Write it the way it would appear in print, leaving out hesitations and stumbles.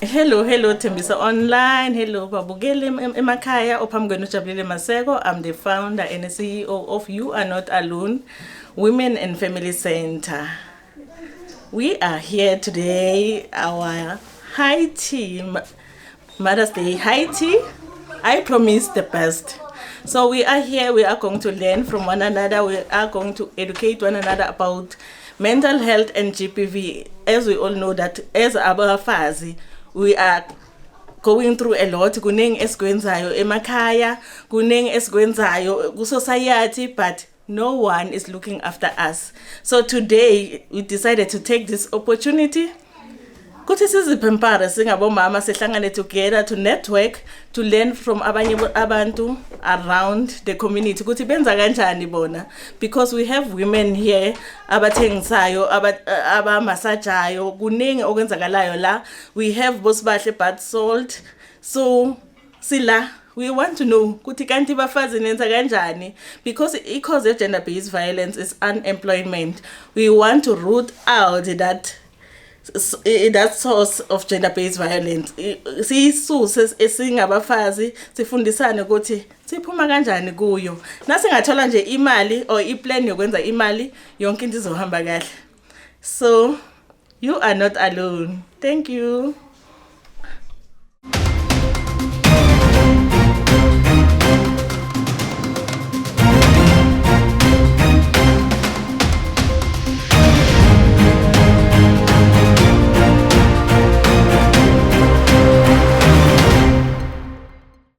Hello, Tembisa Online. Hello, babukele emakhaya ophambi kwenu Jabulile Maseko. I'm the founder and CEO of You Are Not Alone Women and Family Center. We are here today, our high team, Mother's Day high tea. I promise the best. So we are here, we are going to learn from one another, we are going to educate one another about mental health and GPV. As we all know that as abafazi, we are going through a lot. Kuningi esikwenzayo emakhaya, kuningi esikwenzayo ku society, but no one is looking after us. So today we decided to take this opportunity kuthi sizipempare singabomama sihlangane together to network, to learn from abanye abantu around the community kuthi benza kanjani bona, because we have women here abathengisayo abamasajayo kuningi okwenzakalayo la. We have Bosibahle Bath Salt. So sila we want to know kuthi kanti bafazi nenza kanjani, because i-cause of gender based violence is unemployment. We want to root out that source of gender-based violence. Siyisuse esingabafazi sifundisane ukuthi siphuma kanjani kuyo. Nasingathola nje imali or iplan yokwenza imali, yonke into izohamba kahle. So you are not alone. Thank you.